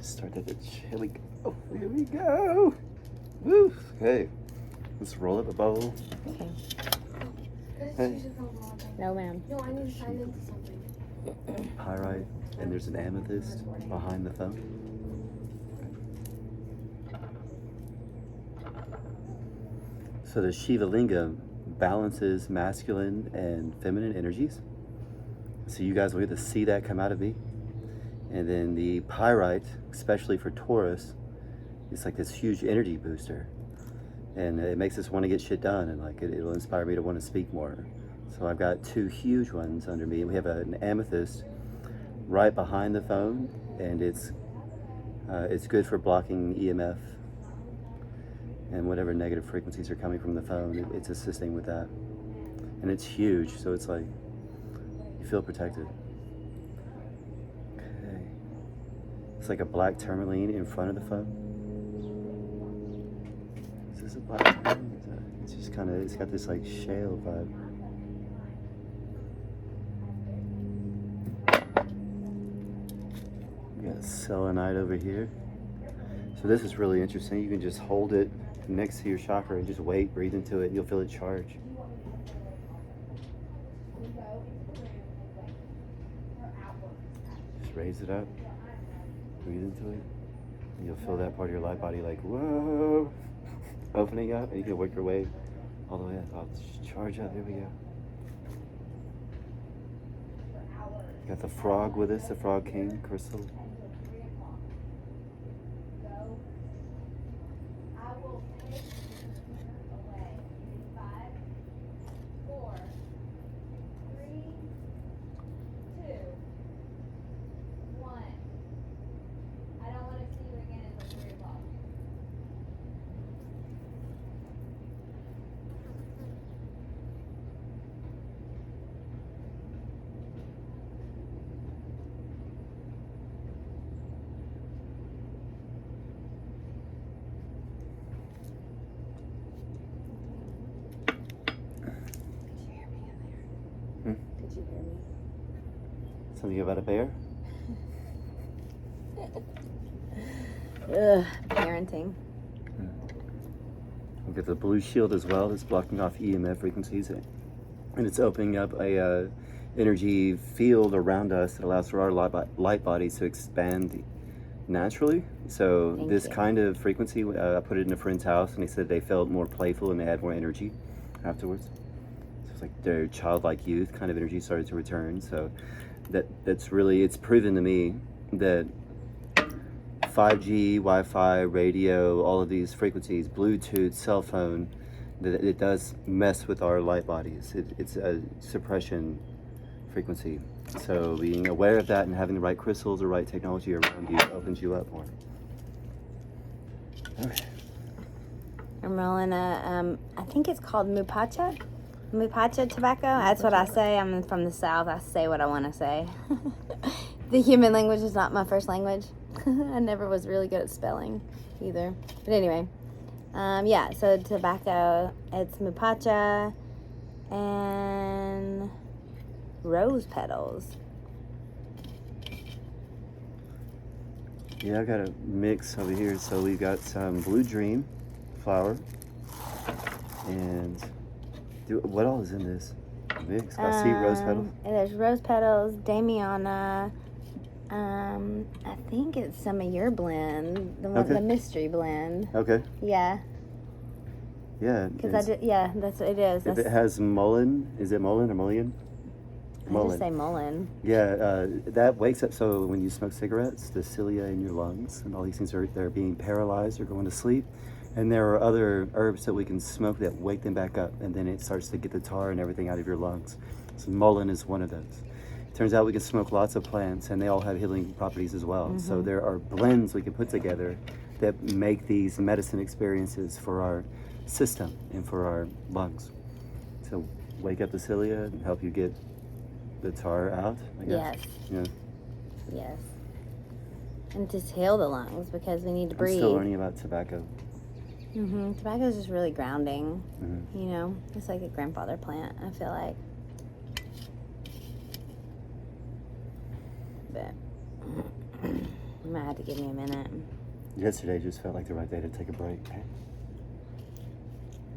Start at the here we go. Here we go. Woo. Okay. Let's roll up a bowl. Okay. Hey. No, ma'am. No, I need to sign into something. Pyrite, and there's an amethyst behind the phone. So the Shiva lingam balances masculine and feminine energies. So you guys will get to see that come out of me. And then the pyrite, especially for Taurus, is like this huge energy booster. And it makes us want to get shit done, and like it'll inspire me to want to speak more. So I've got two huge ones under me. We have an amethyst right behind the phone, and it's good for blocking EMF and whatever negative frequencies are coming from the phone. It's assisting with that, and it's huge. So it's like you feel protected. Okay, it's like a black tourmaline in front of the phone. Is this a black tourmaline? It's just kind of, it's got this like shale vibe. We got selenite over here. So this is really interesting. You can just hold it next to your chakra and just wait, breathe into it, and you'll feel it charge. Just raise it up, breathe into it, and you'll feel that part of your light body like, whoa, opening up, and you can work your way all the way up. I'll just charge up, there we go. Got the frog with us, the frog king crystal. Did you hear me? Something about a bear? Ugh, parenting. We've got the blue shield as well that's blocking off EMF frequencies, and it's opening up a energy field around us that allows for our light bodies to expand naturally. So Thank this you. kind of frequency, I put it in a friend's house, and they said they felt more playful and they had more energy afterwards. So it's like their childlike youth kind of energy started to return. So that's really, it's proven to me that 5G, Wi-Fi, radio, all of these frequencies, Bluetooth, cell phone, that it does mess with our light bodies. It's a suppression frequency. So being aware of that and having the right crystals or right technology around you opens you up more. Okay. I'm rolling a, I think it's called Mupacha. Mupacha tobacco. That's what I say. I'm from the South. I say what I want to say. The human language is not my first language. I never was really good at spelling either. But anyway, yeah, so tobacco, it's Mupacha and rose petals. Yeah, I got a mix over here. So we've got some Blue Dream flower, and what all is in this mix? I see rose petals. There's rose petals, Damiana. I think it's some of your blend, the one, Okay. the mystery blend. Okay. Yeah, Yeah. because I did. Yeah, that's what it is. If it has mullein, is it mullein or mullion? I just say mullein. Yeah, that wakes up. So when you smoke cigarettes, the cilia in your lungs and all these things they're being paralyzed or going to sleep. And there are other herbs that we can smoke that wake them back up, and then it starts to get the tar and everything out of your lungs. So mullein is one of those. Turns out we can smoke lots of plants, and they all have healing properties as well. Mm-hmm. So there are blends we can put together that make these medicine experiences for our system and for our lungs. So wake up the cilia and help you get the tar out, I guess. Yes. Yeah. Yes. And just heal the lungs because we need to breathe. I'm still learning about tobacco. Tobacco is just really grounding. Mm-hmm. You know, it's like a grandfather plant, I feel like. But You might have to give me a minute. Yesterday just felt like the right day to take a break.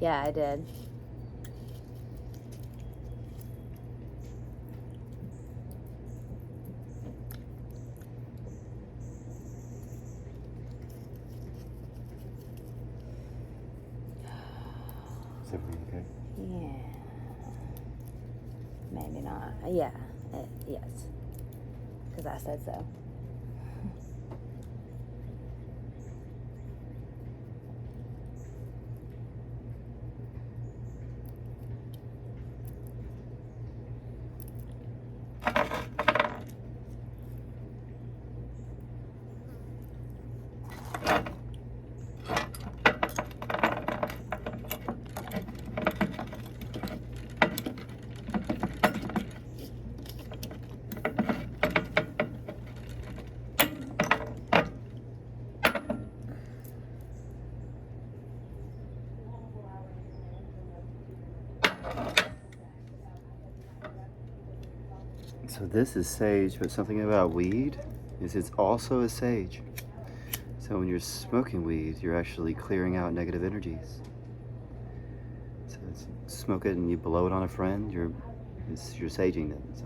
Yeah, I did. Is everything okay? Yeah. Maybe not. Yeah. Yes. Because I said so. So this is sage, but something about weed is it's also a sage. So when you're smoking weed, you're actually clearing out negative energies. So smoke it and you blow it on a friend, you're saging them. So.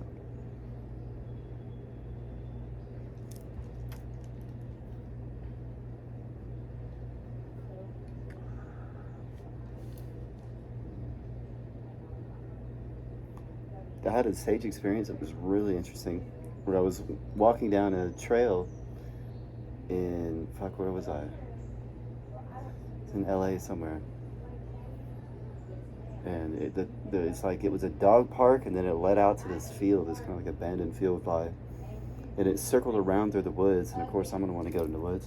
I had a sage experience that was really interesting, where I was walking down a trail in, where was I? It's in LA somewhere. And it's like it was a dog park, and then it led out to this field, this kind of like abandoned field by, and it circled around through the woods, and of course I'm going to want to go in the woods.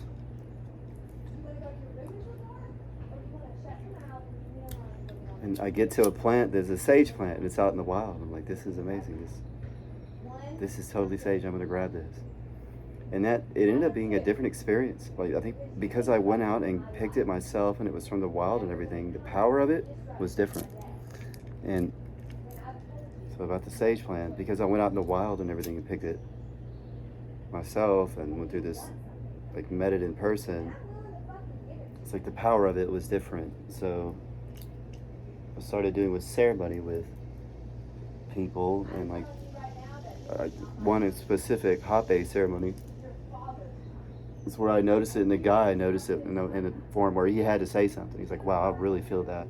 And I get to a plant, there's a sage plant, and it's out in the wild. I'm like, this is amazing. This is totally sage. I'm going to grab this. And it ended up being a different experience. Like, I think because I went out and picked it myself, and it was from the wild and everything, the power of it was different. And so about the sage plant, because I went out in the wild and everything and picked it myself and went through this, like, met it in person, it's like the power of it was different. So I started doing with ceremony with people, and like one specific hot-based ceremony. It's where I noticed it in the guy. I noticed it in the form where he had to say something. He's like, wow, I really feel that.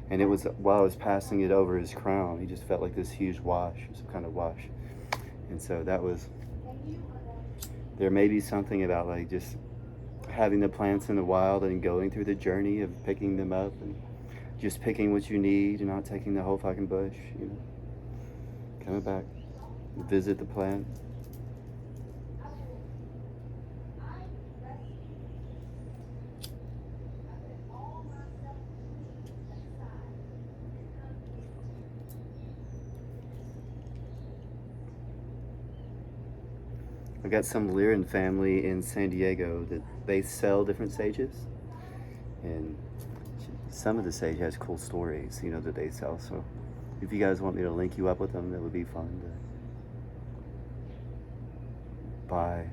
And it was while I was passing it over his crown, he just felt like this huge wash, some kind of wash. And so that was, there may be something about like just having the plants in the wild and going through the journey of picking them up and just picking what you need and not taking the whole fucking bush, you know. Coming back, visit the plant. I got some Lyran family in San Diego that they sell different sages, and some of the sage has cool stories, you know, that they sell. So if you guys want me to link you up with them, that would be fun to buy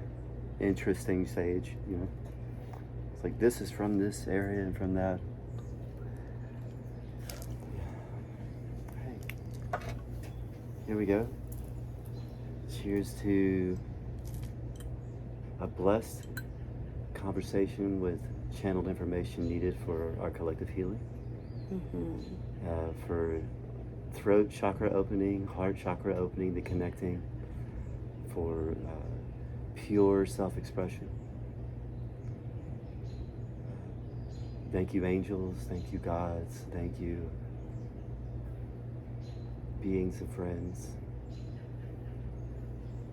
interesting sage, you know. It's like, this is from this area and from that. Hey, here we go. Cheers to a blessed conversation with channeled information needed for our collective healing. For throat chakra opening, heart chakra opening, the connecting, for pure self-expression. Thank you, angels. Thank you, gods. Thank you, beings and friends.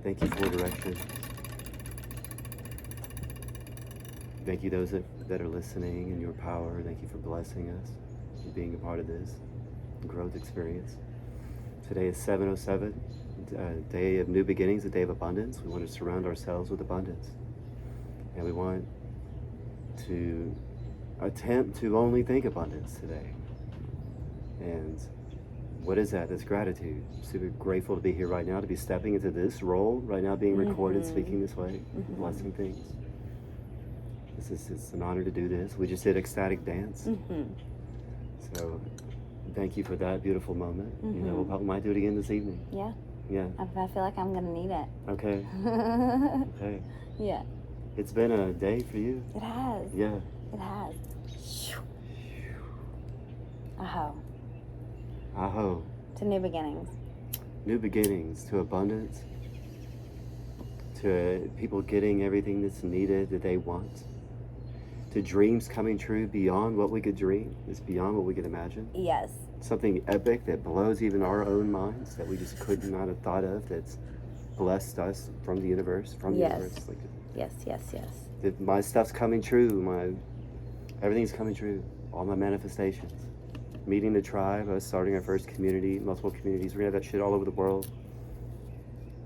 Thank you for direction. Thank you, those that are listening, and your power. Thank you for blessing us and being a part of this growth experience. Today is 7.07, day of new beginnings, a day of abundance. We want to surround ourselves with abundance. And we want to attempt to only think abundance today. And what is that? That's gratitude. Super grateful to be here right now, to be stepping into this role right now, being recorded, speaking this way, blessing things. It's an honor to do this. We just did ecstatic dance. So thank you for that beautiful moment. You know, we'll probably might do it again this evening. Yeah. Yeah. I feel like I'm gonna need it. Okay. Okay. Yeah. It's been a day for you. It has. Yeah. It has. Aho. Aho. To new beginnings. New beginnings, to abundance, to people getting everything that's needed that they want, to dreams coming true beyond what we could dream. It's beyond what we could imagine. Yes. Something epic that blows even our own minds that we just could not have thought of, that's blessed us from the universe, Yes. Like, Yes, yes, yes. that my stuff's coming true, everything's coming true, all my manifestations. Meeting the tribe, us starting our first community, multiple communities, we're gonna have that shit all over the world.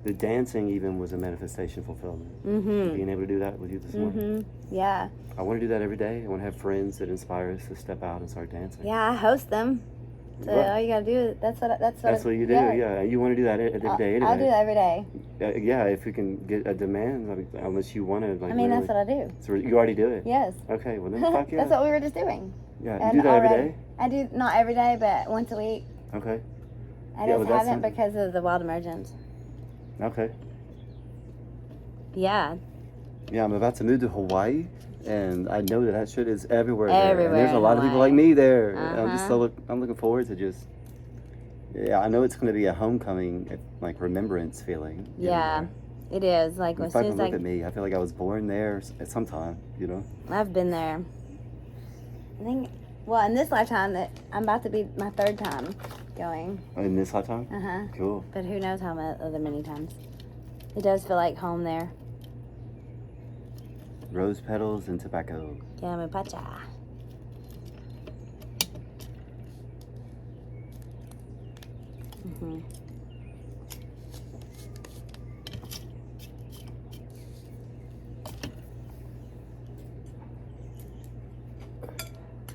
The dancing even was a manifestation fulfillment. Being able to do that with you this morning. Yeah. I want to do that every day. I want to have friends that inspire us to step out and start dancing. Yeah, I host them. So all you gotta do is that's what you do. Yeah. You want to do that every day anyway. I do that every day. Yeah, if we can get a demand, I mean, unless you want to. Like, I mean, that's what I do. So you already do it. Yes. Okay. Well then, fuck yeah. That's what we were just doing. Yeah. And You do that every already- day. I do not every day, but once a week. Okay. I Yeah, just but that's haven't because of the wild emergence. Okay. Yeah. Yeah, I'm about to move to Hawaii, and I know that shit is everywhere. There. Everywhere And there's a in lot of people Hawaii. like me there. And I'm just Uh-huh. I'm looking forward to just. Yeah, I know it's going to be a homecoming, like remembrance feeling. Yeah. It is. Like You as soon fucking as look at me. I feel like I was born there at some time. You know. I've been there. I think. Well, in this lifetime, that I'm about to be my third time going. In this lifetime. Cool. But who knows how many other many times. It does feel like home there. Rose petals and tobacco. Yeah, my pacha.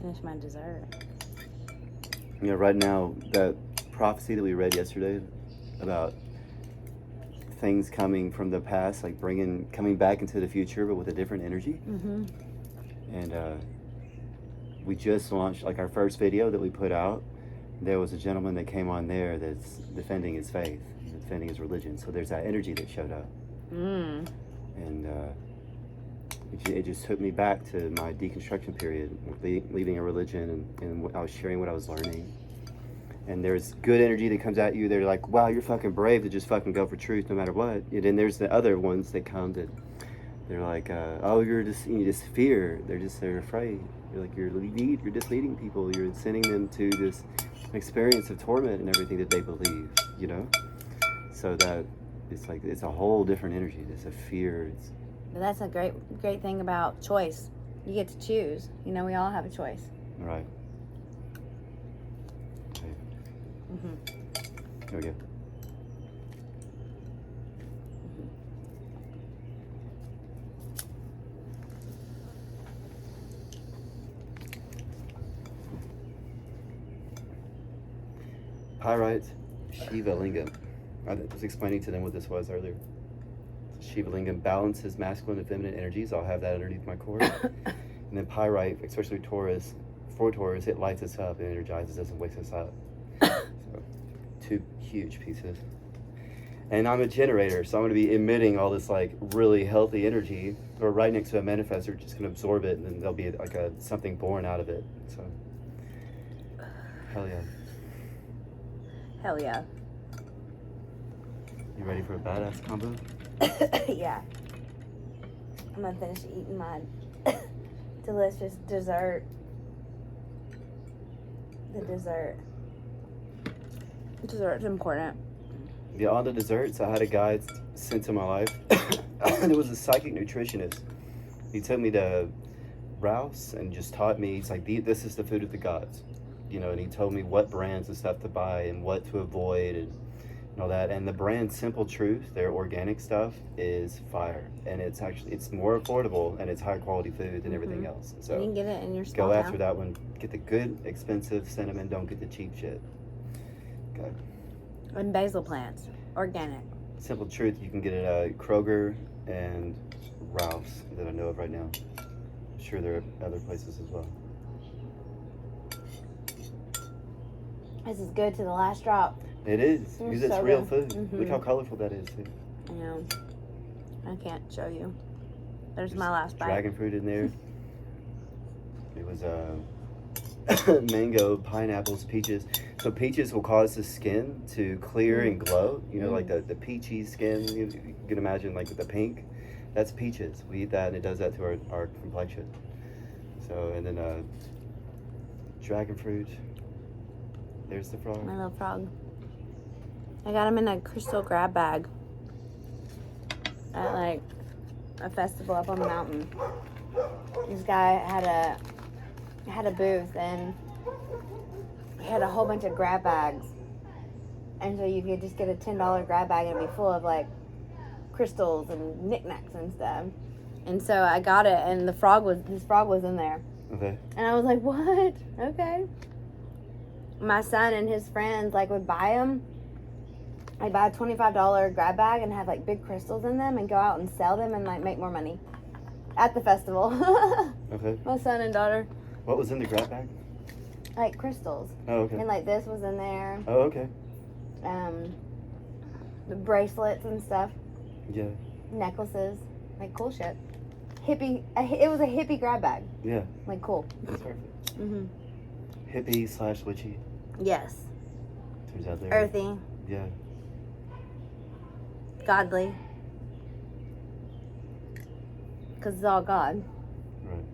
Finish my dessert. Yeah. Right now, that prophecy that we read yesterday about things coming from the past, like coming back into the future, but with a different energy. And we just launched like our first video that we put out. There was a gentleman that came on there that's defending his faith, defending his religion. So there's that energy that showed up. And it just took me back to my deconstruction period, leaving a religion, and I was sharing what I was learning. And there's good energy that comes at you. They're like, wow, you're fucking brave to just fucking go for truth no matter what. And then there's the other ones that come that they're like, oh, you just fear. They're afraid. You're like, you're just leading people. You're sending them to this experience of torment and everything that they believe, you know? So that it's a whole different energy. It's a fear. But that's a great thing about choice. You get to choose. You know, we all have a choice. Right. There we go. Pyrite Shiva Lingam. I was explaining to them what this was earlier. Shiva Lingam balances masculine and feminine energies. I'll have that underneath my cord. And then pyrite, especially Taurus, for Taurus, it lights us up and energizes us and wakes us up. So, two huge pieces. And I'm a generator, so I'm going to be emitting all this like really healthy energy. Or right next to a manifestor, just going to absorb it, and then there'll be like something born out of it. So, hell yeah. Hell yeah. You ready for a badass combo? Yeah. I'm gonna finish eating my delicious dessert. The dessert. Dessert's important. Yeah, on the desserts, I had a guy sent to my life. And it was a psychic nutritionist. He took me to Rouse and just taught me, he's like, this is the food of the gods. You know, and he told me what brands and stuff to buy and what to avoid and all that. And the brand Simple Truth, their organic stuff, is fire. And it's more affordable and it's high quality food than everything else. So you can get it in your go after that one. Get the good, expensive cinnamon. Don't get the cheap shit. Okay. And basil plants, organic. Simple Truth, you can get it at Kroger and Ralph's that I know of right now. I'm sure there are other places as well. This is good to the last drop. It is, because it's so real good. food. Look how colorful that is, too. I know. I can't show you. There's my There's last bite. dragon fruit in there. It was mango, pineapples, peaches. So peaches will cause the skin to clear and glow. You know, like the peachy skin. You can imagine, like with the pink. That's peaches. We eat that, and it does that to our complexion. So, and then dragon fruit. There's the frog. My little frog. I got him in a crystal grab bag at like a festival up on the mountain. This guy had a booth, and he had a whole bunch of grab bags, and so you could just get a $10 grab bag and it'd be full of like crystals and knickknacks and stuff. And so I got it, and this frog was in there. Okay. And I was like, what? Okay. My son and his friends like would buy them. I'd buy a $25 grab bag and have like big crystals in them and go out and sell them and like make more money at the festival. Okay. My son and daughter. What was in the grab bag? Like crystals. Oh, okay. And like this was in there. Oh, okay. The bracelets and stuff. Yeah. Necklaces. Like cool shit. Hippie. It was a hippie grab bag. Yeah. Like cool. That's perfect. Mhm. Hippie / witchy. Yes. Turns out there. Earthy. Yeah. Godly. Because it's all God. Right.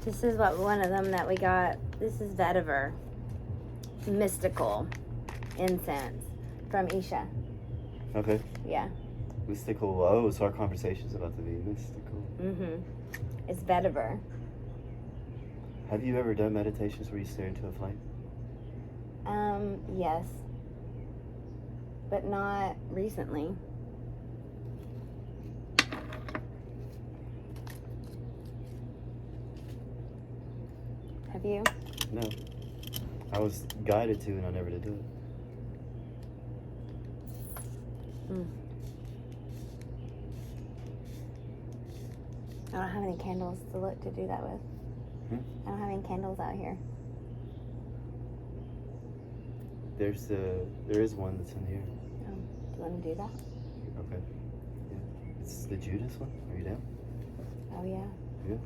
This is what one of them that we got. This is vetiver. Mystical incense from Isha. Okay. Yeah. Mystical. Oh, so our conversation's about to be mystical. Mhm. It's vetiver. Have you ever done meditations where you stare into a flame? Yes. But not recently. Have you? No. I was guided to, and I never did do it. Mm. I don't have any candles to do that with. I don't have any candles out here. There is one that's in here. Do you want to do that? Okay. Yeah. It's the Judas one. Are you down? Oh yeah. Yeah.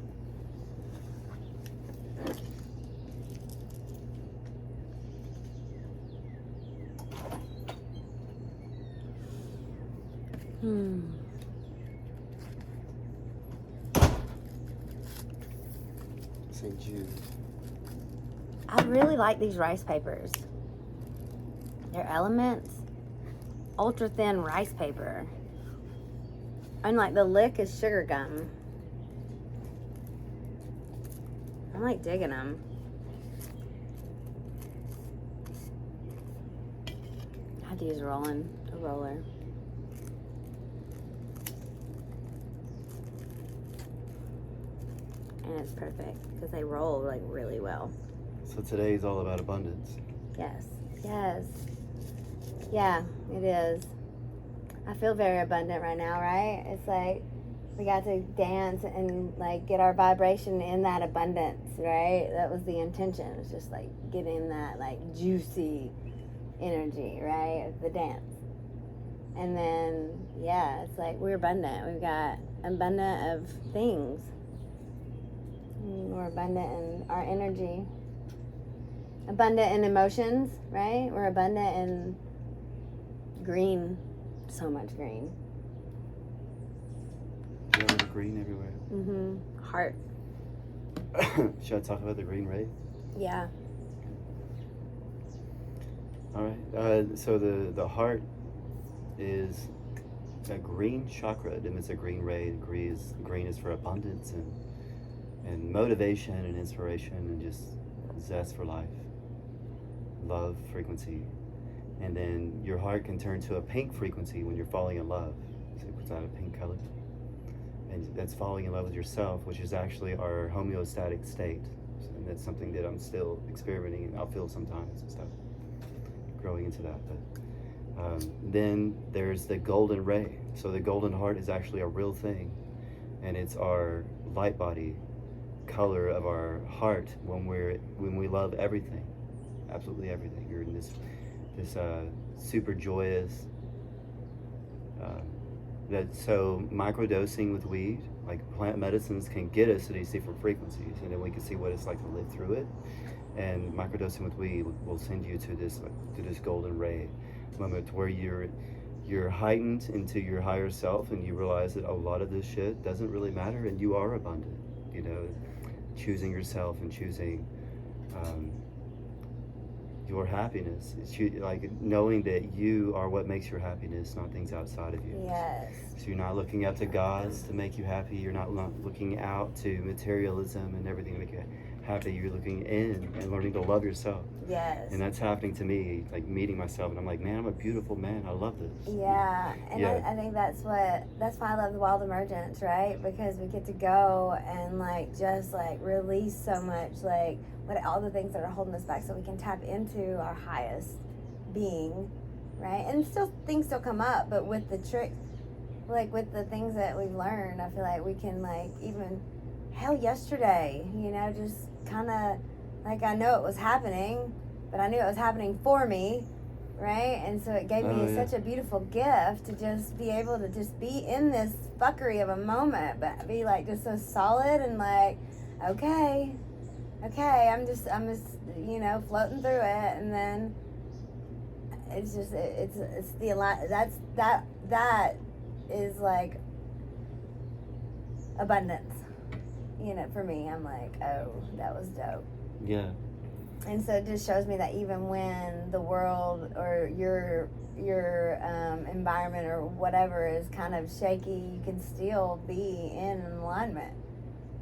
St. Jude. I really like these rice papers. They're Elements. Ultra thin rice paper. And like the lick is sugar gum. I'm like digging them. I had to use a roller. And it's perfect because they roll like really well. So today is all about abundance. Yes. Yeah, it is. I feel very abundant right now, right? It's like we got to dance and like get our vibration in that abundance, right? That was the intention. It was just like getting that like juicy energy, right? Of the dance. And then, yeah, it's like we're abundant. We've got abundant of things. We're abundant in our energy. Abundant in emotions, right? We're abundant in green. So much green. Do you have the green everywhere? Mm-hmm. Heart. Should I talk about the green ray? Yeah. All right. So the heart is a green chakra. It emits a green ray. Green is for abundance and motivation and inspiration and just zest for life, love, frequency. And then your heart can turn to a pink frequency when you're falling in love. So it puts out a pink color. And that's falling in love with yourself, which is actually our homeostatic state. And that's something that I'm still experimenting, and I'll feel sometimes and stuff, growing into that. But Then there's the golden ray. So the golden heart is actually a real thing, and it's our light body color of our heart when we love everything, absolutely everything. You're in this super joyous. So microdosing with weed, like plant medicines, can get us to these different frequencies, and then we can see what it's like to live through it. And microdosing with weed will send you to this golden ray moment where you're heightened into your higher self, and you realize that a lot of this shit doesn't really matter, and you are abundant. You know, choosing yourself and choosing your happiness. It's like knowing that you are what makes your happiness, not things outside of you. Yes. So you're not looking up to gods to make you happy. You're not looking out to materialism and everything to make you happy. You're looking in and learning to love yourself. Yes. And that's happening to me, like meeting myself, and I'm like, man, I'm a beautiful man. I love this. Yeah, and Yeah. I think that's why I love the wild emergence, right? Because we get to go and like just like release so much, like all the things that are holding us back, so we can tap into our highest being, right? And things still come up, but with the trick, like with the things that we've learned, I feel like we can like even yesterday, just kind of like I know it was happening, but I knew it was happening for me, right? And so it gave me such a beautiful gift to just be able to just be in this fuckery of a moment, but be like just so solid and like, okay, I'm just floating through it, and then it's just it's the that is like abundance, for me. I'm like, oh, that was dope. Yeah. And so it just shows me that even when the world or your environment or whatever is kind of shaky, you can still be in alignment.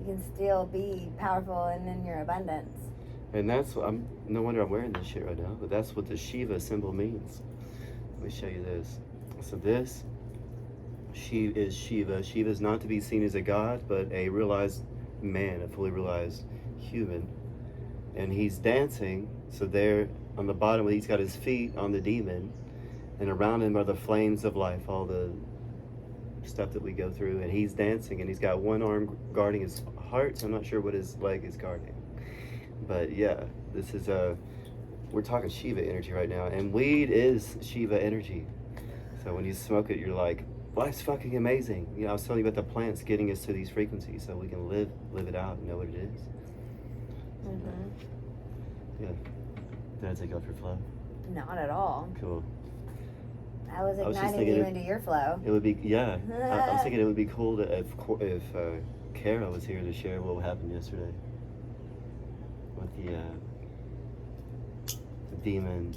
You can still be powerful and in your abundance. And that's what no wonder I'm wearing this shit right now, but that's what the Shiva symbol means. Let me show you this. So this is Shiva. Shiva is not to be seen as a god, but a realized man, a fully realized human. And he's dancing. So there on the bottom, he's got his feet on the demon, and around him are the flames of life, all the stuff that we go through. And he's dancing, and he's got one arm guarding his heart. So I'm not sure what his leg is guarding. But yeah, this is we're talking Shiva energy right now, and weed is Shiva energy. So when you smoke it, you're like, life's fucking amazing. I was telling you about the plants getting us to these frequencies, so we can live it out and know what it is. Mm-hmm. Yeah. Did I take off your flow? Not at all. Cool. I was just igniting thinking you into your flow. It would be, yeah. I was thinking it would be cool if Kara was here to share what happened yesterday with the demon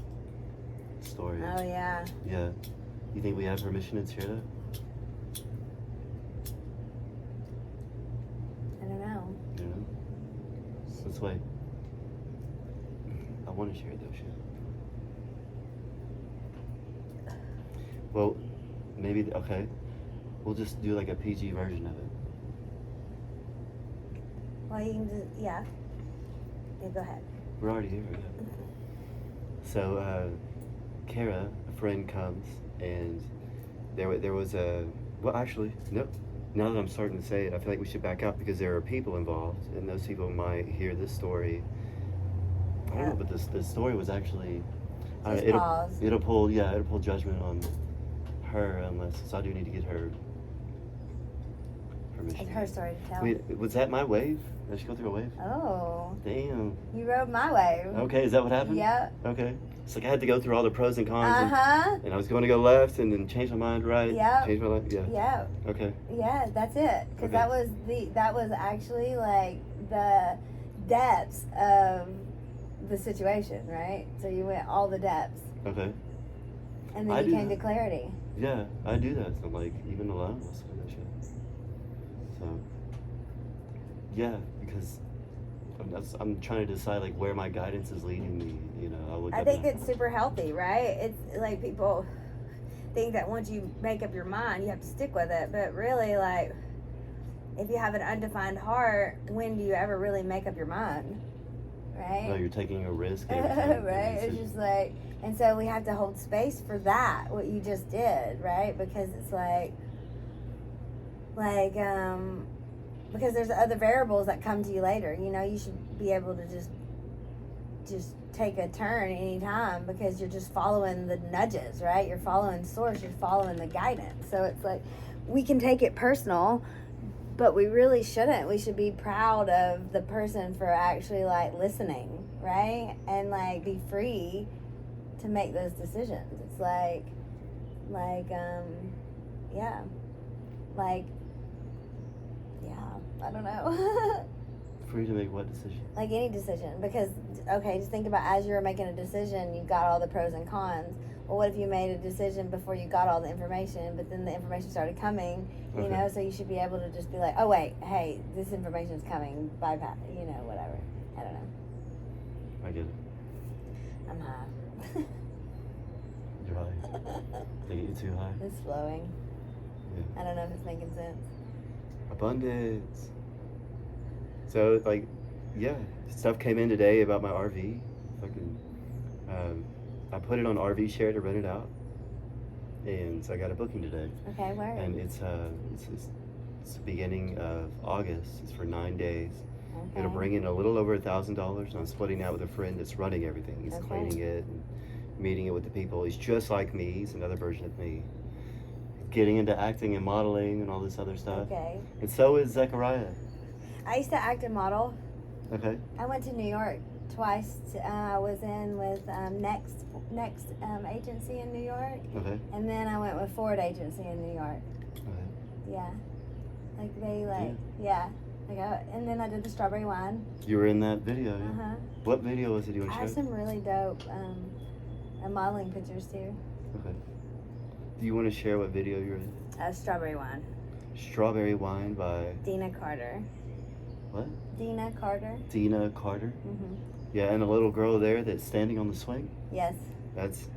story. Oh yeah. Yeah. You think we have permission to share that? I don't know. Yeah. Let's wait. I want to share that shit. Well, maybe, okay. We'll just do like a PG version of it. Well, you can just, yeah. Yeah, go ahead. We're already here, yeah. So, Kara, a friend, comes, and there was well, actually, no. Now that I'm starting to say it, I feel like we should back up, because there are people involved, and those people might hear this story. I don't know, but this story was actually, I don't know, it'll pull judgment on her, unless, so I do need to get her permission. It's her story to tell. Wait, was that my wave? Did she go through a wave? Oh. Damn. You rode my wave. Okay, is that what happened? Yep. Okay. It's like I had to go through all the pros and cons. Uh-huh. And I was going to go left and then change my mind right. Yep. Change my life. Yeah. Yeah. Okay. Yeah, that's it. Because Okay. that was actually like the depths of the situation, right? So you went all the depths. Okay. And then you came to clarity. Yeah, I do that. So like even alone, I'll say that shit. So yeah, because I'm trying to decide like where my guidance is leading me. I think it's super healthy, right? It's like people think that once you make up your mind, you have to stick with it. But really, like, if you have an undefined heart, when do you ever really make up your mind? right? No, you're taking a risk every time. Right? It's just like, and so we have to hold space for that, what you just did, right? Because it's because there's other variables that come to you later. You know, you should be able to just take a turn anytime because you're just following the nudges, right? You're following source, you're following the guidance. So it's like, we can take it personal, but we really shouldn't. We should be proud of the person for actually like listening, right? And like be free to make those decisions. It's I don't know. Free to make what decision? Like any decision, because okay, just think about as you were making a decision, you got all the pros and cons. Well, what if you made a decision before you got all the information, but then the information started coming, you know? So you should be able to just be like, oh wait, hey, this information is coming, bypass, you know, whatever. I don't know. I get it. I'm high. You're high. They get you too high. It's flowing. Yeah. I don't know if it's making sense. Abundance. So like, yeah, stuff came in today about my RV. Fucking, I put it on RV Share to rent it out, and so I got a booking today. Okay, where? And it's the beginning of August. It's for 9 days. Okay. It'll bring in a little over $1,000, and I'm splitting out with a friend that's running everything. He's Okay. cleaning it and meeting it with the people. He's just like me. He's another version of me. Getting into acting and modeling and all this other stuff. Okay. And so is Zechariah. I used to act and model. Okay. I went to New York twice. I was in with Next agency in New York, Okay. and then I went with Ford agency in New York. Okay. Yeah, like they and then I did the strawberry wine. You were in that video. Yeah? Uh huh. What video was it you I want to have show? some really dope modeling pictures too. Okay. Do you want to share what video you're in? Strawberry wine. Strawberry Wine by Dina Carter. what? Dina Carter. Dina Carter. Mhm. Yeah, and a little girl there that's standing on the swing. Yes. That's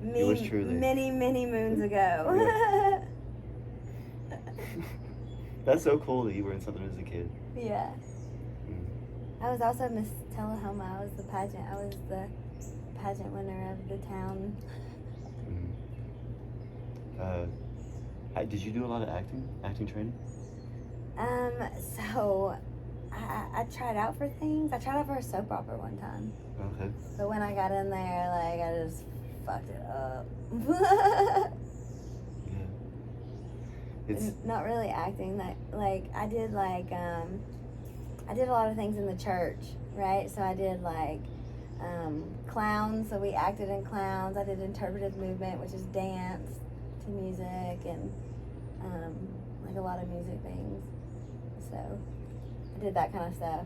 yours truly. Many moons ago. That's so cool that you were in something as a kid. Yeah. Mm. I was also Miss Tullahoma. I was the pageant winner of the town. Did you do a lot of acting training? So I tried out for things. I tried out for a soap opera one time. Okay. But when I got in there, like, I just fucked it up. Yeah. It's Not really acting. I did a lot of things in the church, right? So I did clowns. So we acted in clowns. I did interpretive movement, which is dance to music, and like a lot of music things. So I did that kind of stuff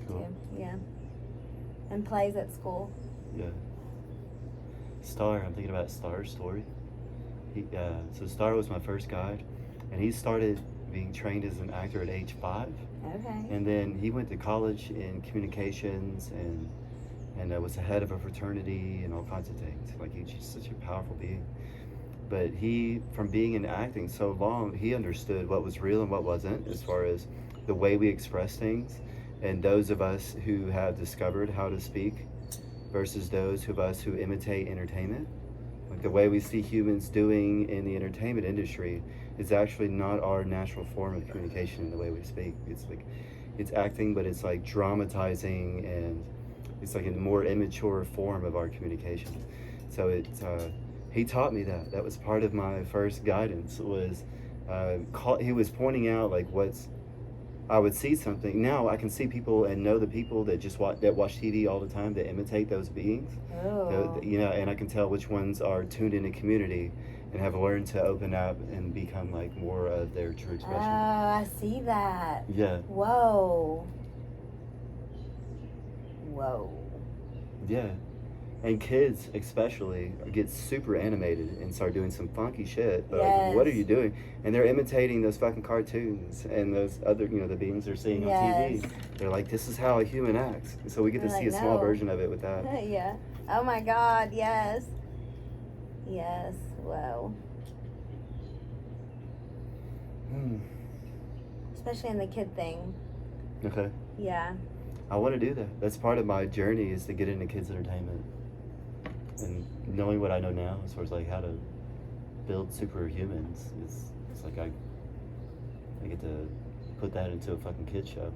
cool. too. Yeah. And plays at school. Yeah. Star, I'm thinking about Star's story. So Star was my first guide, and he started being trained as an actor at age 5. Okay. And then he went to college in communications and was the head of a fraternity and all kinds of things. Like, he's just such a powerful being. But he, from being in acting so long, he understood what was real and what wasn't, as far as the way we express things. And those of us who have discovered how to speak versus those of us who imitate entertainment. Like, the way we see humans doing in the entertainment industry is actually not our natural form of communication in the way we speak. It's acting, but it's like dramatizing, and it's like a more immature form of our communication. So he taught me that. That was part of my first guidance. Was he was pointing out like I would see something. Now I can see people and know the people that just watch TV all the time that imitate those beings. Oh. And I can tell which ones are tuned into community and have learned to open up and become like more of their true expression. Oh, I see that. Yeah. Whoa. Yeah. And kids especially get super animated and start doing some funky shit. But like, what are you doing? And they're imitating those fucking cartoons and those other, the beings they're seeing on TV. They're like, this is how a human acts. So we get to see a small version of it with that. Yeah. Oh my God, yes. Yes, whoa. Especially in the kid thing. Okay. Yeah. I want to do that. That's part of my journey, is to get into kids entertainment. And knowing what I know now as far as like how to build superhumans is, it's like I get to put that into a fucking kid show.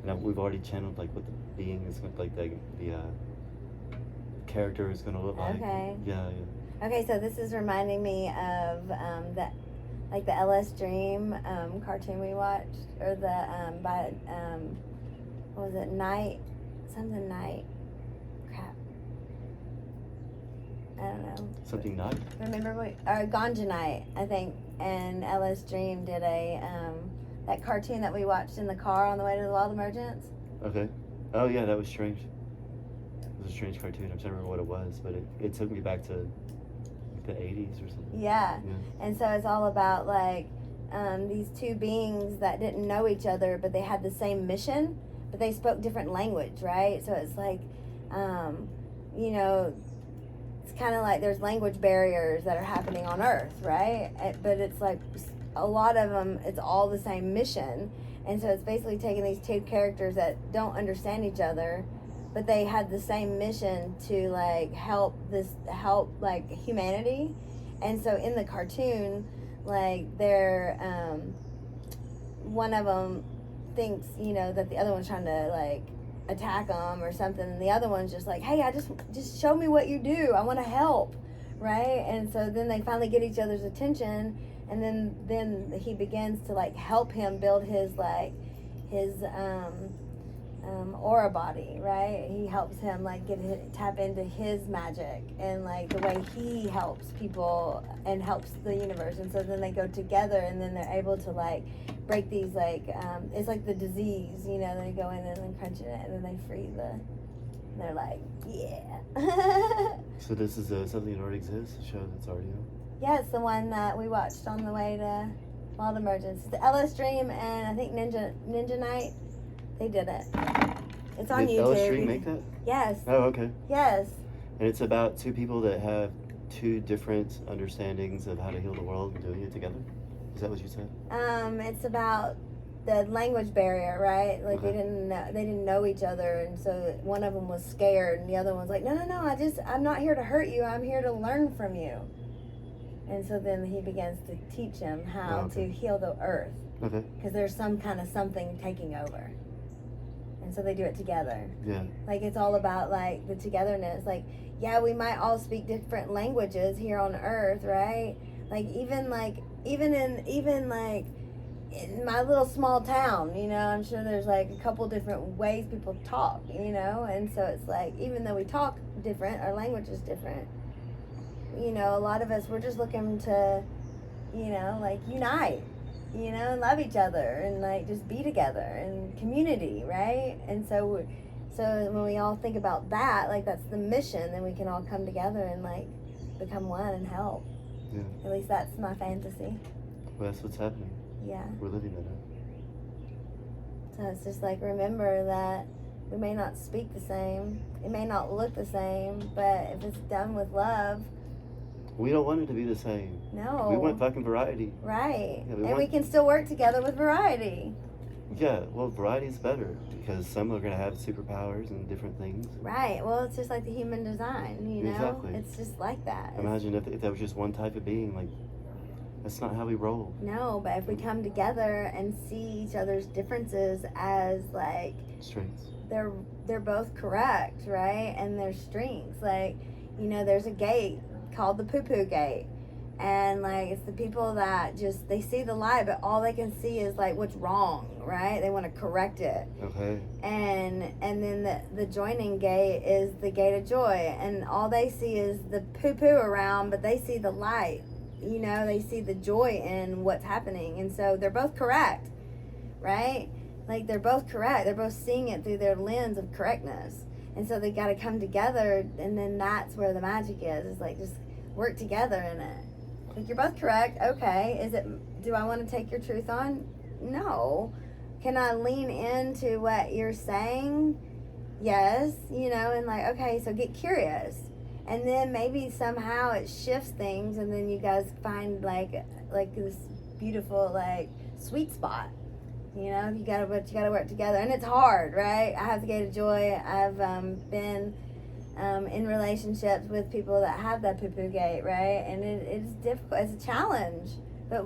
And we've already channeled like what the being is like, the character is gonna look like. Okay. Yeah. Okay, so this is reminding me of the like the LS Dream cartoon we watched, or the what was it, Night, something Night, crap, I don't know. Something nice. Remember or Ganja Night, I think, and LS Dream did a that cartoon that we watched in the car on the way to the Wild Emergence. Okay. Oh yeah, that was strange. It was a strange cartoon. I'm trying to remember what it was, but it took me back to like the 80s or something. Yeah. And so it's all about like these two beings that didn't know each other, but they had the same mission, but they spoke different language, right? So it's like, you know, it's kind of like there's language barriers that are happening on Earth, right? But it's like a lot of them, it's all the same mission. And so it's basically taking these two characters that don't understand each other, but they had the same mission to like help like humanity. And so in the cartoon, like they're one of them thinks, you know, that the other one's trying to like attack them or something, and the other one's just like, hey, I just show me what you do, I want to help, right? And so then they finally get each other's attention, and then he begins to like help him build his aura body, right? He helps him like tap into his magic and like the way he helps people and helps the universe. And so then they go together, and then they're able to like break these like it's like the disease, you know, they go in and then crunch it, and then they free they're like, yeah. So this is something that already exists, a show that's already on? Yeah, it's the one that we watched on the way to Wild Emergence. The LS Dream and I think Ninja Night, they did it. It's on Did YouTube. LS Dream make that? Yes. Oh, okay. Yes. And it's about two people that have two different understandings of how to heal the world and doing it together? Is that what you said? It's about the language barrier, right? Like Okay. they didn't know each other, and so one of them was scared, and the other one's like, no, I'm not here to hurt you. I'm here to learn from you. And so then he begins to teach him how to heal the earth. Okay. Because there's some kind of something taking over. And so they do it together. Yeah. Like it's all about like the togetherness. Like, yeah, we might all speak different languages here on earth, right? Like even in my little small town, you know, I'm sure there's like a couple different ways people talk, you know? And so it's like, even though we talk different, our language is different. You know, a lot of us, we're just looking to, you know, like unite, you know, and love each other and like just be together and community, right? And so when we all think about that, like that's the mission, then we can all come together and like become one and help. Yeah. At least that's my fantasy. Well, that's what's happening. Yeah. We're living that out. So it's just like, remember that we may not speak the same, it may not look the same, but if it's done with love. We don't want it to be the same. No. We want fucking variety. Right. Yeah, we can still work together with variety. Yeah, well, variety is better because some are going to have superpowers and different things. Right. Well, it's just like the human design, you know? Exactly. It's just like that. Imagine if that was just one type of being. Like, that's not how we roll. No, but if we come together and see each other's differences as like Strengths. they're both correct, right? And their strengths. Like, you know, there's a gate called the poo-poo gate. And like it's the people that just they see the light, but all they can see is like what's wrong, right? They want to correct it. Okay. And then the joining gate is the gate of joy, and all they see is the poo-poo around, but they see the light. You know, they see the joy in what's happening, and so they're both correct, right? Like they're both correct. They're both seeing it through their lens of correctness, and so they got to come together, and then that's where the magic is. It's like just work together in it. Like you're both correct. Okay, do I want to take your truth on? No. Can I lean into what you're saying? Yes. You know, and like, okay, so get curious. And then maybe somehow it shifts things, and then you guys find like this beautiful like sweet spot, You know, you gotta work together, and it's hard, right? I have the gate of joy. I've been in relationships with people that have that poo-poo gate, right? And it's difficult. It's a challenge, but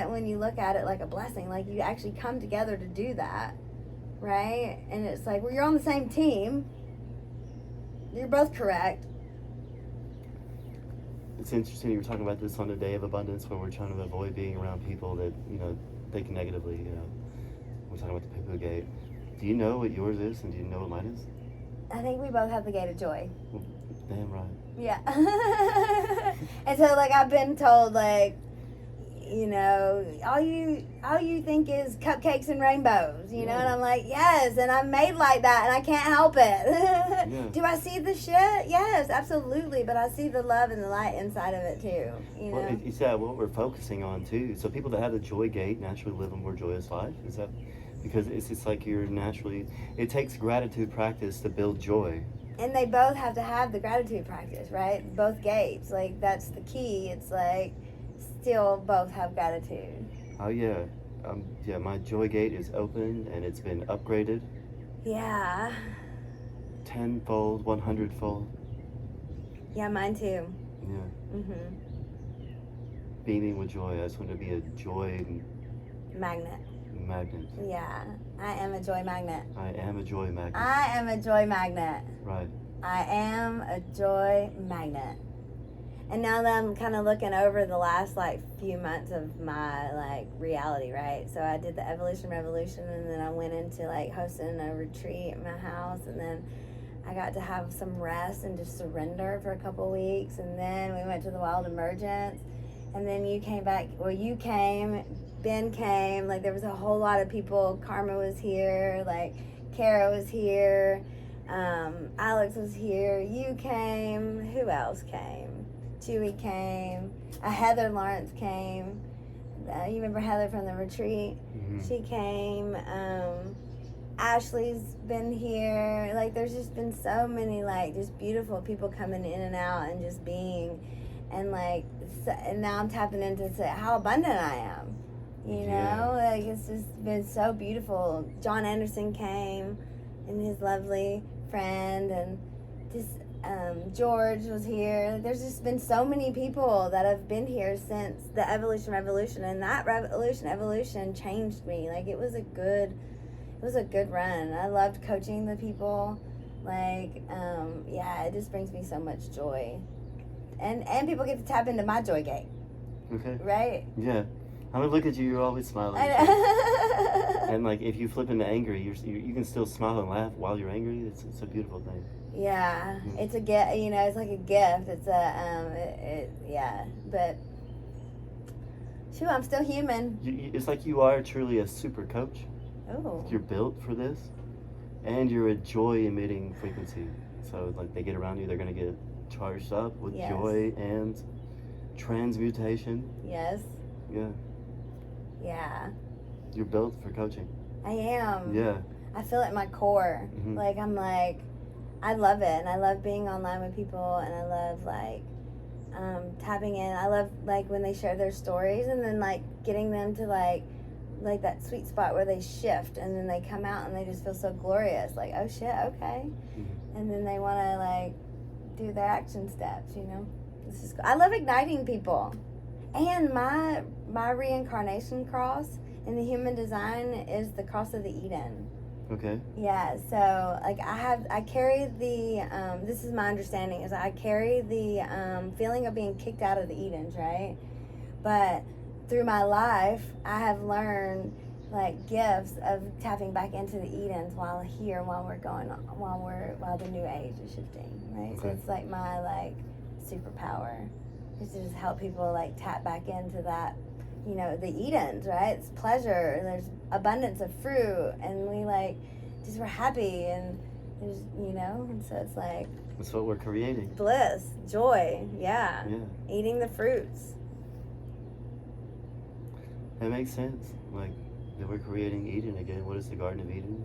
when you look at it like a blessing, like you actually come together to do that, right? And it's like, well, you're on the same team. You're both correct. It's interesting you were talking about this on the day of abundance when we're trying to avoid being around people that, think negatively, We're talking about the poo-poo gate. Do you know what yours is and do you know what mine is? I think we both have the gate of joy. Well, damn right. Yeah. And so, like, I've been told, like, all you think is cupcakes and rainbows, you know? And I'm like, yes, and I'm made like that, and I can't help it. Yeah. Do I see the shit? Yes, absolutely, but I see the love and the light inside of it, too, you know? Well, it's that what we're focusing on, too. So people that have the joy gate naturally live a more joyous life. Is that because it's like you're naturally, it takes gratitude practice to build joy. And they both have to have the gratitude practice, right? Both gates, like, that's the key. It's like, still both have gratitude. Oh, yeah. My joy gate is open and it's been upgraded. Yeah. 10-fold, 100-fold. Yeah, mine too. Yeah. Mhm. Beaming with joy. I just want to be a joy Magnet. magnet. Yeah. I am a joy magnet. I am a joy magnet. I am a joy magnet. Right. I am a joy magnet. And now that I'm kind of looking over the last few months of my reality, right? So I did the Evolution Revolution, and then I went into hosting a retreat at my house, and then I got to have some rest and just surrender for a couple weeks, and then we went to the Wild Emergence, and then you came back. Well, you came, Ben came. There was a whole lot of people. Karma was here. Kara was here. Alex was here. You came. Who else came? Chewy came. Heather Lawrence came. You remember Heather from the retreat? Mm-hmm. She came. Ashley's been here. There's just been so many just beautiful people coming in and out and just being, and and now I'm tapping into how abundant I am. You know, it's just been so beautiful. John Anderson came, and his lovely friend, and just. George was here. There's just been so many people that have been here since the Evolution Revolution, and that Evolution changed me. It was a good run. I loved coaching the people. It just brings me so much joy, and people get to tap into my joy gate. Okay. Right? Yeah. I'm gonna look at you. You're always smiling. I know. And if you flip into angry, you can still smile and laugh while you're angry. It's a beautiful thing. Yeah, it's a gift. It's like a gift. It's But shoot, I'm still human. It's like you are truly a super coach. Oh. You're built for this, and you're a joy-emitting frequency. So they get around you, they're gonna get charged up with joy and transmutation. Yes. Yeah. Yeah. You're built for coaching. I am. Yeah. I feel it in my core. Mm-hmm. I love it, and I love being online with people, and I love tapping in. I love when they share their stories, and then getting them to that sweet spot where they shift, and then they come out and they just feel so glorious. Oh shit, okay. Mm-hmm. And then they want to do their action steps. This is. I love igniting people, and my reincarnation cross in the human design is the cross of the Eden. Okay. Yeah, so I carry the this is my understanding, is I carry the feeling of being kicked out of the Edens, right? But through my life, I have learned gifts of tapping back into the Edens while the new age is shifting, right? Okay. So it's my superpower is to just help people tap back into that, the Edens, right? It's pleasure, and there's abundance of fruit, and we we're happy, and there's and so it's that's what we're creating. bliss, joy, yeah. Yeah. Eating the fruits. That makes sense. That we're creating Eden again. What is the Garden of Eden?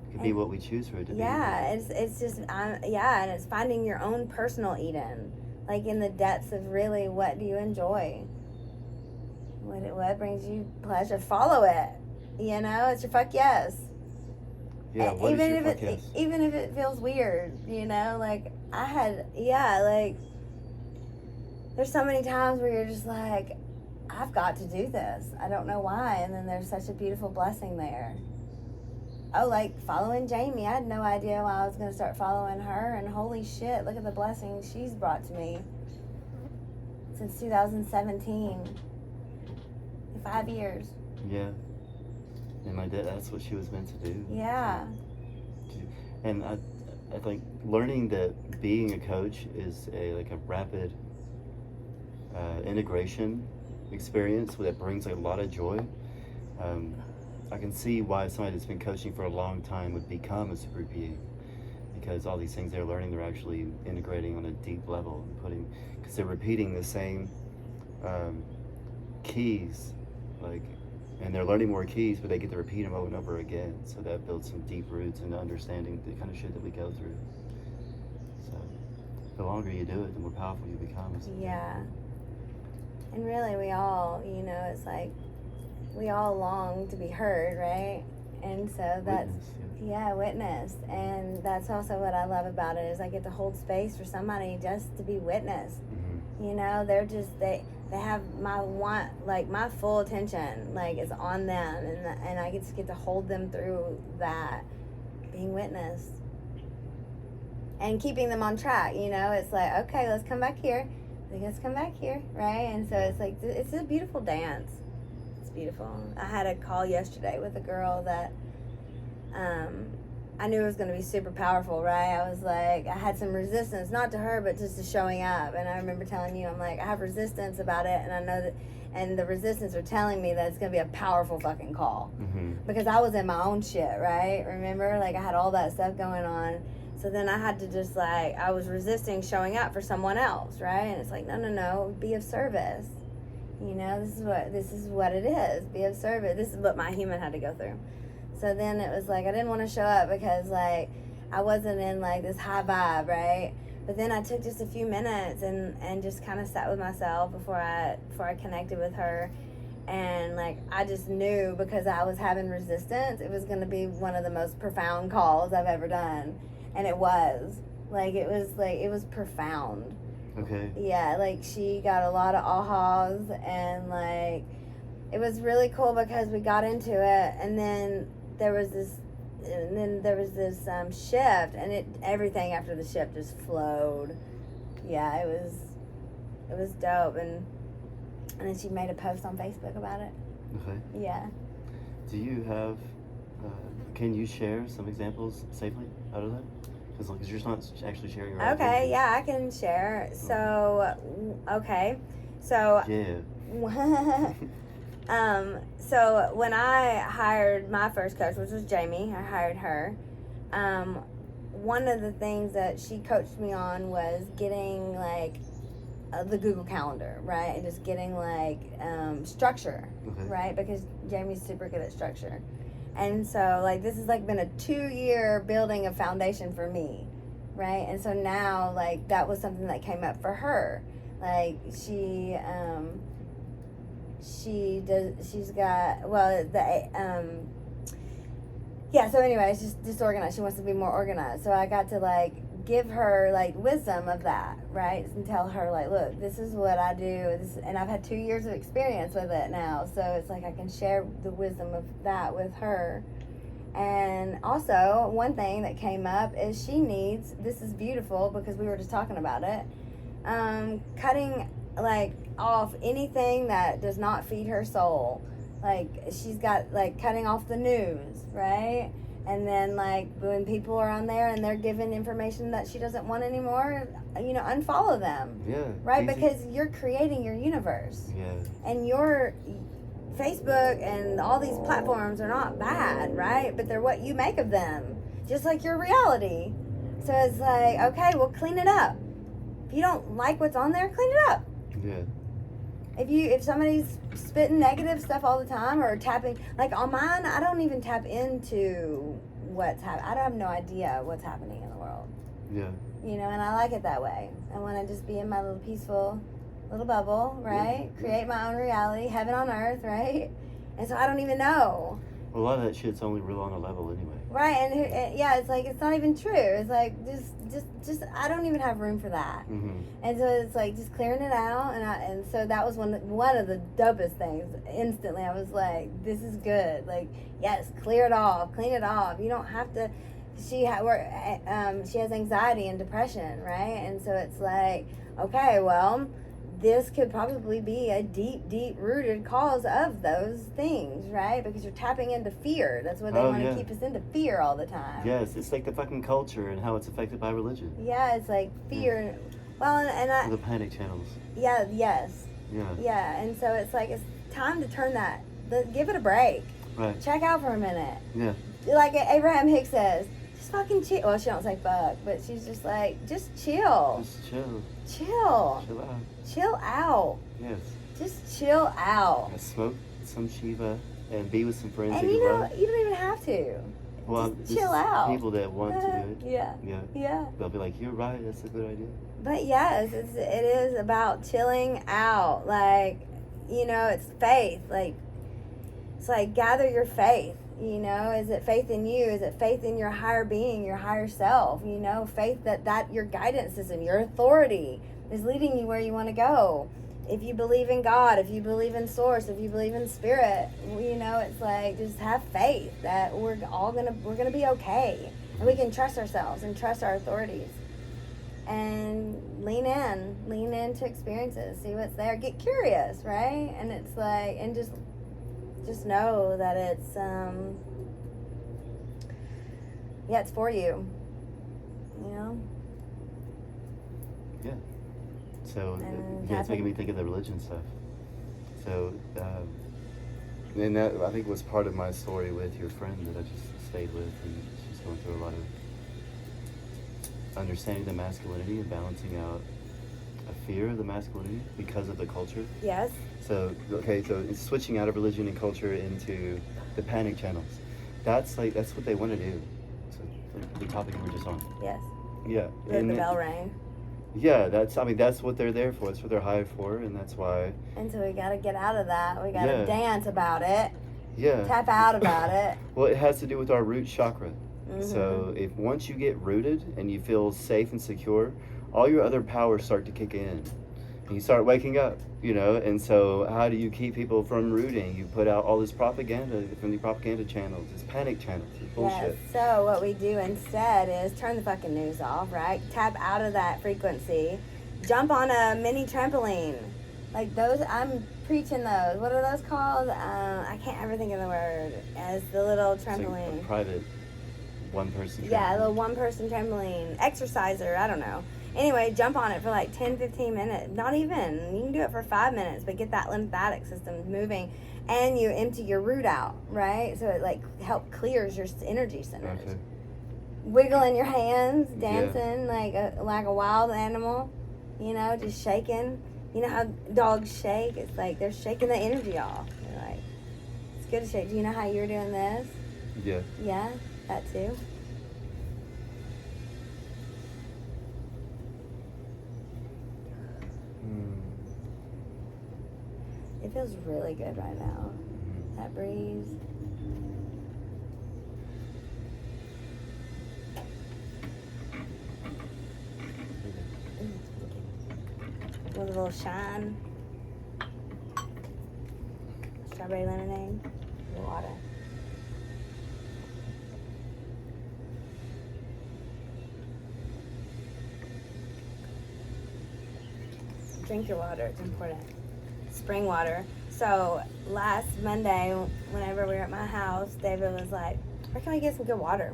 It could be what we choose for it to be. Yeah, it's just and it's finding your own personal Eden, in the depths of really what do you enjoy. What brings you pleasure? Follow it. You know, it's your fuck yes. Yeah, what is your fuck yes? Even if it feels weird, you know, like I had, like there's so many times where you're just like, I've got to do this. I don't know why. And then there's such a beautiful blessing there. Oh, like following Jamie. I had no idea why I was going to start following her. And holy shit, look at the blessing she's brought to me since 2017. 5 years. Yeah. And that's what she was meant to do. Yeah. And I think learning that being a coach is a rapid integration experience that brings a lot of joy. I can see why somebody that's been coaching for a long time would become a super PA, because all these things they're learning, they're actually integrating on a deep level and because they're repeating the same keys, and they're learning more keys, but they get to repeat them over and over again. So that builds some deep roots into understanding the kind of shit that we go through. So the longer you do it, the more powerful you become. Yeah. And really, we all, it's like we all long to be heard, right? And so that's witnessed. And that's also what I love about it is I get to hold space for somebody just to be witnessed. Mm-hmm. They're just they have my full attention is on them, and I just get to hold them through that, being witnessed and keeping them on track. It's like, okay, let's come back here, right? And so it's like, it's a beautiful dance. It's beautiful. I had a call yesterday with a girl that I knew it was going to be super powerful, right? I was like, I had some resistance, not to her, but just to showing up. And I remember telling you, I'm like, I have resistance about it, and I know that, and the resistance are telling me that it's going to be a powerful fucking call. Mm-hmm. Because I was in my own shit, right? Remember? I had all that stuff going on. So then I had to just, I was resisting showing up for someone else, right? And it's like, no, be of service. This is what it is. Be of service. This is what my human had to go through. So then it was I didn't want to show up because I wasn't in this high vibe, right? But then I took just a few minutes and just kind of sat with myself before I connected with her. And I just knew, because I was having resistance, it was going to be one of the most profound calls I've ever done. And it was. It was profound. Okay. Yeah, she got a lot of ahas, and it was really cool because we got into it, and then there was this shift, and everything after the shift just flowed. Yeah, it was dope, and then she made a post on Facebook about it. Okay. Yeah. Do you have? Can you share some examples safely out of that? Because you're not actually sharing your Okay, yeah, I can share. So, okay. So, yeah. So when I hired my first coach, which was Jamie, I hired her. One of the things that she coached me on was getting the Google Calendar, right? And just getting structure, okay. Right? Because Jamie's super good at structure. And so this has been a 2-year building a foundation for me, right? And so now that was something that came up for her. So anyway, it's just disorganized. She wants to be more organized. So I got to give her wisdom of that, right? And tell her look, this is what I do, and I've had 2 years of experience with it now. So it's I can share the wisdom of that with her. And also, one thing that came up is she needs, this is beautiful because we were just talking about it, cutting off anything that does not feed her soul. She's got cutting off the news, right? And then when people are on there and they're giving information that she doesn't want anymore, unfollow them. Yeah. Right? Because you're creating your universe. Yeah. And your Facebook and all these platforms are not bad, right? But they're what you make of them. Just like your reality. So it's okay, well, clean it up. If you don't like what's on there, clean it up. Yeah. If somebody's spitting negative stuff all the time or tapping, on mine, I don't even tap into what's happening. I have no idea what's happening in the world. Yeah. And I like it that way. I want to just be in my little peaceful little bubble, right? Yeah. Create my own reality, heaven on earth, right? And so I don't even know. A lot of that shit's only real on a level anyway. Right, and yeah, it's like, it's not even true. It's like, just I don't even have room for that. Mm-hmm. And so it's like just clearing it out, and so that was one of the dopest things. Instantly, I was like, this is good. Like, yes, clear it off, clean it off. You don't have to. She has anxiety and depression, right? And so it's like, okay, well, this could probably be a deep rooted cause of those things, right? Because you're tapping into fear. That's what they want to keep us into, fear all the time. Yes, it's like the fucking culture and how it's affected by religion. Yeah, it's like fear. Yeah. Well, and the panic channels. Yeah, yes. Yeah. Yeah, and so it's like, it's time to turn that, give it a break. Right. Check out for a minute. Yeah. Like Abraham Hicks says, just fucking chill. Well, she don't say fuck, but she's just like, just chill. Just chill. Chill. Chill out. Chill out. Yes. Just chill out. Smoke some Shiva and be with some friends And that you know, love. you don't even have to. Well, just chill out. People that want to do it. Yeah. Yeah. Yeah. They'll be like, you're right, that's a good idea. But yes, it is about chilling out. Like, you know, it's faith. Like, it's like, gather your faith. You know, is it faith in you? Is it faith in your higher being, your higher self? You know, faith that your guidance system, your authority is leading you where you want to go. If you believe in God, if you believe in source, if you believe in spirit, you know, it's like, just have faith that we're gonna be okay, and we can trust ourselves and trust our authorities, and lean into experiences, see what's there, get curious, right? And it's like, and just know that it's it's for you, you know. Yeah. So And yeah, it's making me think of the religion stuff. So and that, I think, was part of my story with your friend that I just stayed with, and she's going through a lot of understanding the masculinity and balancing out a fear of the masculinity because of the culture. Yes. So okay, so it's switching out of religion and culture into the panic channels. That's what they want to do. So the topic we were just on. Yes. Yeah. Let the bell ring. Yeah, that's what they're there for. That's what they're hired for, and that's why. And so we got to get out of that. We got to Yeah. dance about it. Yeah. Tap out about it. Well, it has to do with our root chakra. Mm-hmm. So if once you get rooted and you feel safe and secure, all your other powers start to kick in. And you start waking up, you know. And so how do you keep people from rooting? You put out all this propaganda from the propaganda channels, this panic channels, this bullshit. Yes. So what we do instead is turn the fucking news off, right? Tap out of that frequency. Jump on a mini trampoline. Like those, I'm preaching those. What are those called? I can't ever think of the word. As the little It's like trampoline. a private one-person Yeah, a trampoline. little one-person trampoline. Exerciser, I don't know. Anyway, jump on it for like 10, 15 minutes. Not even. You can do it for 5 minutes, but get that lymphatic system moving. And you empty your root out, right? So it like clears your energy centers. Okay. Wiggling your hands, dancing like a wild animal, you know, just shaking. You know how dogs shake? It's like they're shaking the energy off. They're like, it's good to shake. Do you know how you were doing this? Yeah. Yeah, that too. It feels really good right now. That breeze. With a little shine. Strawberry lemonade. Water. Drink your water, it's important. Spring water. So last Monday, whenever we were at my house, David was like, where can we get some good water?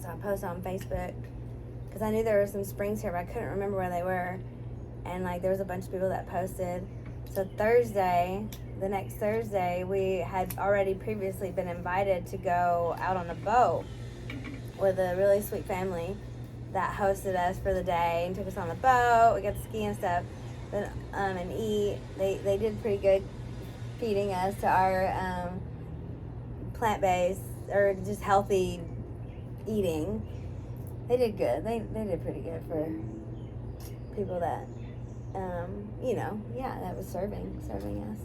So I posted on Facebook, because I knew there were some springs here, but I couldn't remember where they were. And like there was a bunch of people that posted. So Thursday, the next Thursday, we had already previously been invited to go out on a boat with a really sweet family that hosted us for the day and took us on the boat. We got to ski and stuff, then and eat. They did pretty good feeding us to our plant-based or just healthy eating. They did good. They did pretty good for people that that was serving us.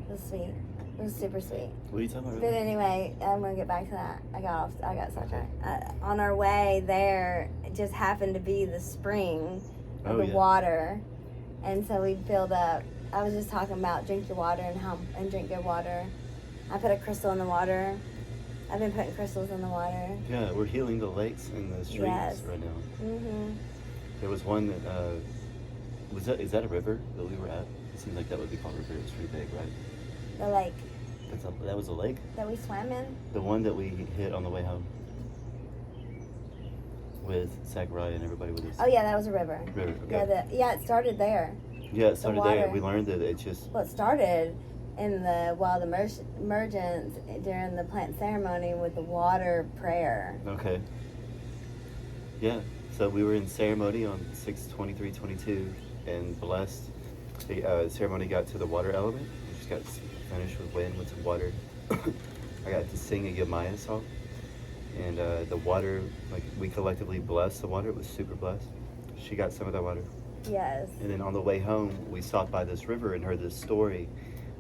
It was sweet. It was super sweet. What are you talking about? But anyway, I'm gonna get back to that. I got sidetracked. On our way there, it just happened to be the spring of the water, and so we filled up. I was just talking about drink your water and drink good water. I put a crystal in the water. I've been putting crystals in the water. Yeah, we're healing the lakes and the streams right now. Mhm. There was one that is that a river that we were at? It seems like that would be called a river. It was pretty big, right? The lake That was a lake? that we swam in. The one that we hit on the way home with Zachariah and everybody with us. Oh yeah, that was a river. River, okay. Yeah, it started there. Yeah, it started there. water. We learned that it just... Well, it started in the wild emergence during the plant ceremony with the water prayer. Okay. Yeah, so we were in ceremony on 6/23/22 and blessed. The ceremony got to the water element. We just got finished with wind, with some water. I got to sing a Yamaya song. And the water, like, we collectively blessed the water. It was super blessed. She got some of that water. Yes. And then on the way home, we stopped by this river and heard this story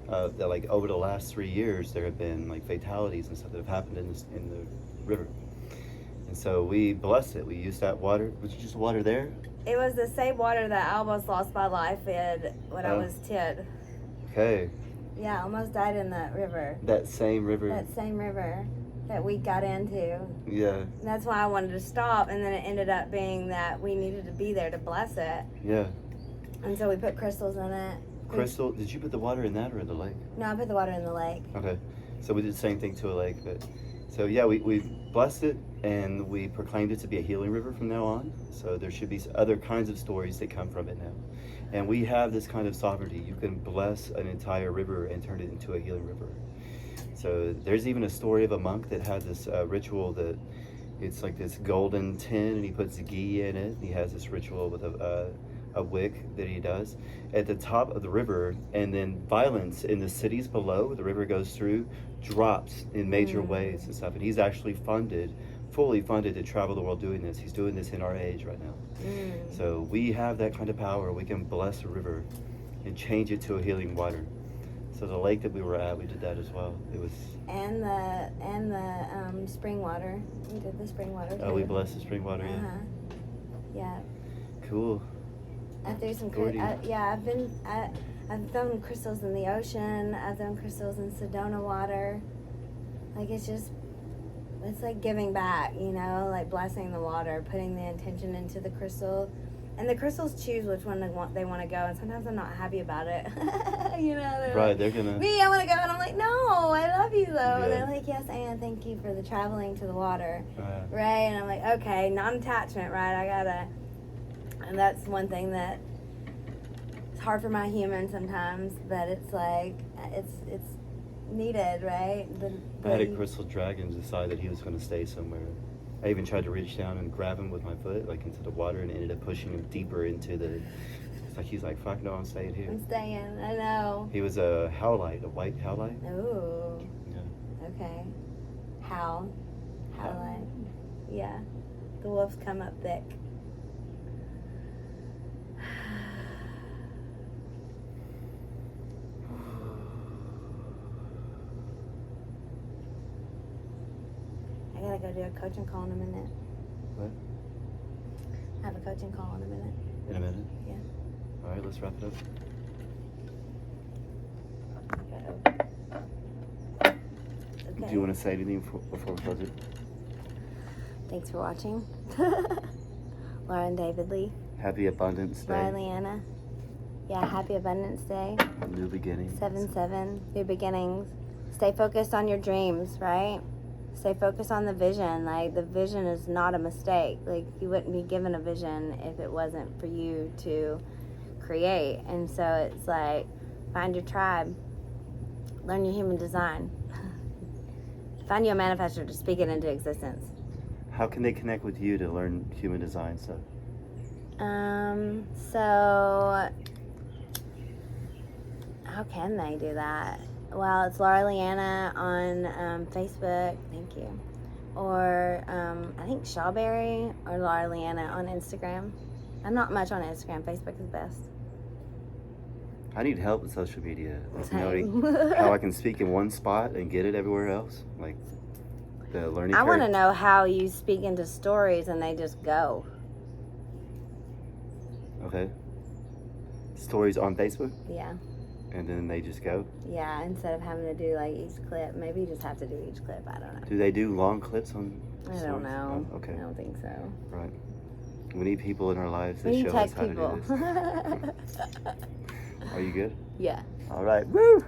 that, like, over the last 3 years, there have been, like, fatalities and stuff that have happened in the river. And so we blessed it. We used that water. Was it just water there? It was the same water that I almost lost my life in when I was 10. Okay. Yeah, I almost died in that river. That same river. That same river that we got into. Yeah. And that's why I wanted to stop, and then it ended up being that we needed to be there to bless it. Yeah. And so we put crystals in it. Crystal, did you put the water in that or in the lake? No, I put the water in the lake. Okay. So we did the same thing to a lake. But so yeah, we blessed it and we proclaimed it to be a healing river from now on. So there should be other kinds of stories that come from it now. And we have this kind of sovereignty. You can bless an entire river and turn it into a healing river. So there's even a story of a monk that had this ritual that it's like this golden tin and he puts ghee in it. He has this ritual with a wick that he does at the top of the river, and then violence in the cities below the river goes through drops in major ways and stuff. And he's actually fully funded to travel the world doing this. He's doing this in our age right now. So we have that kind of power. We can bless a river and change it to a healing water. So the lake that we were at, we did that as well. It was and the spring water. We did the spring water too. oh, we blessed the spring water. Yeah. Cool. I threw some. Gordy. I've thrown crystals in the ocean. I've thrown crystals in Sedona water. Like it's like giving back, you know, like blessing the water, putting the intention into the crystal. And the crystals choose which one they want to go, and sometimes I'm not happy about it. You know, they're Right, like, they're gonna. me, I want to go, and I'm like, no, I love you though. Yeah. And they're like, yes, and thank you for the traveling to the water, right? And I'm like, okay, non-attachment, right? And that's one thing that it's hard for my human sometimes, but it's like it's needed, right? I had a crystal dragon decide that he was going to stay somewhere. I even tried to reach down and grab him with my foot, like into the water, and ended up pushing him deeper into the. It's like he's like, "Fuck no, I'm staying here." I'm staying. I know. He was a howlite, a white howlite. Ooh. Yeah. Okay. Howlite. Yeah. The wolves come up thick. I gotta go do a coaching call in a minute. What? I have a coaching call in a minute. In a minute? Yeah. All right, let's wrap it up. Okay. Do you want to say anything before we close it? Thanks for watching. Laura and David Lee. Happy Abundance Day. Laura and Leanna. Yeah, happy Abundance Day. New beginnings. 7/7, new beginnings. Stay focused on your dreams, right? Stay focused on the vision. Like, the vision is not a mistake. Like, you wouldn't be given a vision if it wasn't for you to create. And so it's like, find your tribe. Learn your human design. Find you a manifestor to speak it into existence. How can they connect with you to learn human design stuff? So how can they do that? Well, it's Laura Leanna on Facebook. Thank you. Or I think Shawberry or Laura Leanna on Instagram. I'm not much on Instagram. Facebook is best. I need help with social media. Same. Knowing how I can speak in one spot and get it everywhere else. Like the learning I curve. want to know how you speak into stories and they just go. Okay. Stories on Facebook, Yeah. and then they just go. Yeah, instead of having to do like each clip, maybe you just have to do each clip. I don't know. Do they do long clips on? I stories? don't know. Oh, okay. I don't think so. Right. We need people in our lives that We need show us tech how people. to do this. Are you good? Yeah. All right. Woo!